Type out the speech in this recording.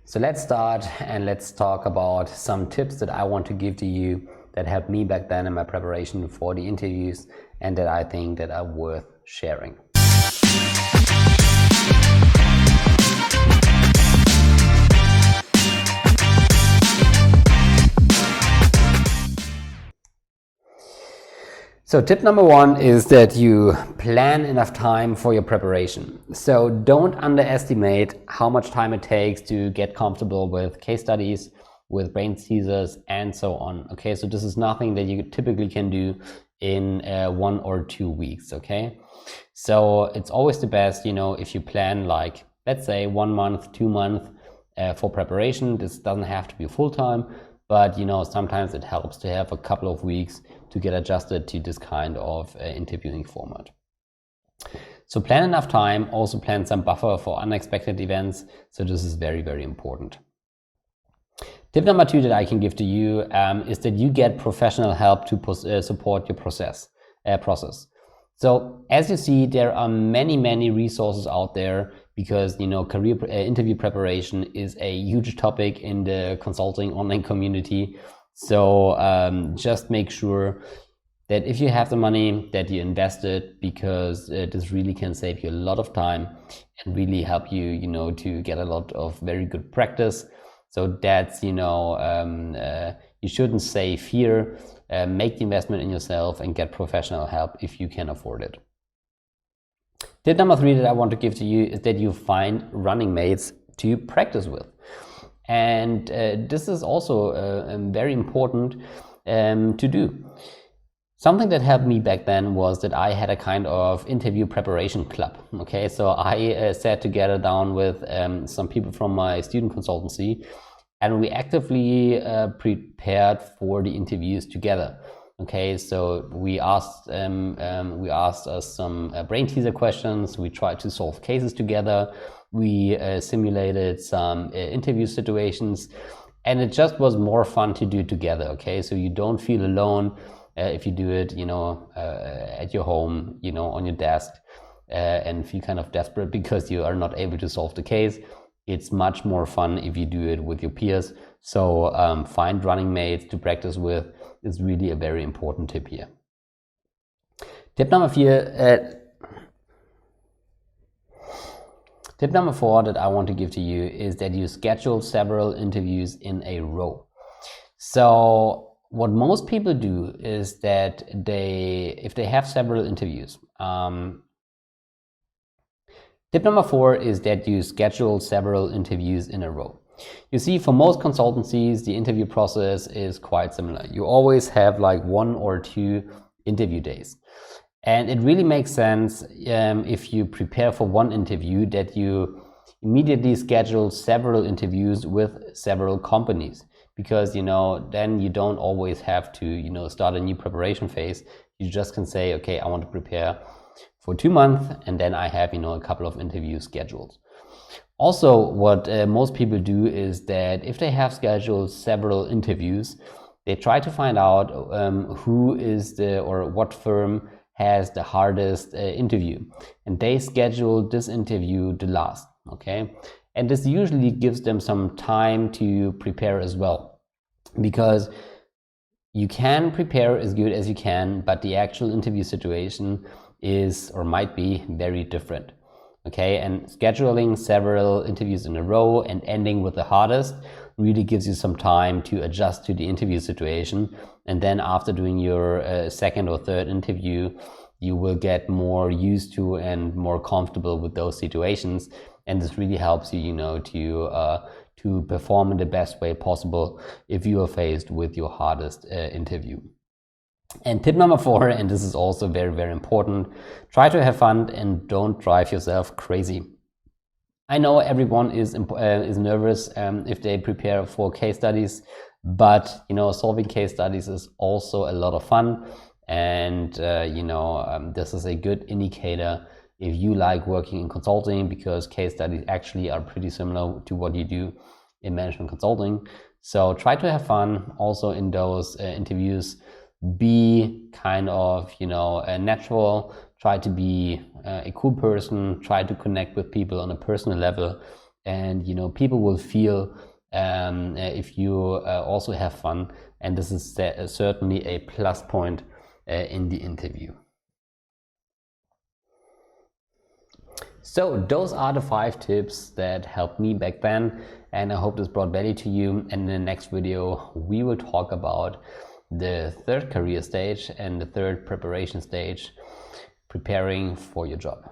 So let's start and let's talk about some tips that I want to give to you that helped me back then in my preparation for the interviews and that I think that are worth sharing. So tip number one is that you plan enough time for your preparation. So don't underestimate how much time it takes to get comfortable with case studies, with brain teasers, and so on. Okay, so this is nothing that you typically can do in 1 or 2 weeks. Okay, so it's always the best, if you plan like, let's say 1 month, 2 months for preparation. This doesn't have to be full time, but sometimes it helps to have a couple of weeks to get adjusted to this kind of interviewing format. So plan enough time, also plan some buffer for unexpected events. So this is very, very important. Tip number 2 that I can give to you is that you get professional help to support your process. So as you see, there are many resources out there because career interview preparation is a huge topic in the consulting online community. So just make sure that if you have the money that you invest it, because this really can save you a lot of time and really help you to get a lot of very good practice. So that's you shouldn't save here. Make the investment in yourself and get professional help if you can afford it. Tip number 3 that I want to give to you is that you find running mates to practice with. And this is also very important to do. Something that helped me back then was that I had a kind of interview preparation club. Okay, so I sat together down with some people from my student consultancy, and we actively prepared for the interviews together. Okay, so we asked us some brain teaser questions. We tried to solve cases together. We simulated some interview situations, and it just was more fun to do together. Okay, so you don't feel alone if you do it, at your home, on your desk, and feel kind of desperate because you are not able to solve the case. It's much more fun if you do it with your peers. So find running mates to practice with is really a very important tip here. Tip number 4 that I want to give to you is that you schedule several interviews in a row. So what most people do is that if they have several interviews, tip number 4 is that you schedule several interviews in a row. You see, for most consultancies, the interview process is quite similar. You always have like 1 or 2 interview days. And it really makes sense if you prepare for one interview that you immediately schedule several interviews with several companies, because then you don't always have to start a new preparation phase. You just can say, okay, I want to prepare for 2 months, and then I have a couple of interviews scheduled. Also, what most people do is that if they have scheduled several interviews, they try to find out who is or what firm has the hardest interview, and they schedule this interview the last. Okay, and this usually gives them some time to prepare as well, because you can prepare as good as you can, but the actual interview situation is or might be very different. Okay, and scheduling several interviews in a row and ending with the hardest really gives you some time to adjust to the interview situation. And then after doing your second or third interview, you will get more used to and more comfortable with those situations. And this really helps you, to perform in the best way possible if you are faced with your hardest interview. And tip number 4, and this is also very, very important, try to have fun and don't drive yourself crazy. I know everyone is nervous if they prepare for case studies, but solving case studies is also a lot of fun, and this is a good indicator if you like working in consulting, because case studies actually are pretty similar to what you do in management consulting. So try to have fun also in those interviews. Be kind of natural, try to be a cool person, try to connect with people on a personal level, and you know, people will feel if you also have fun, and this is certainly a plus point in the interview. So those are the 5 tips that helped me back then, and I hope this brought value to you. And in the next video we will talk about the 3rd career stage and the 3rd preparation stage, preparing for your job.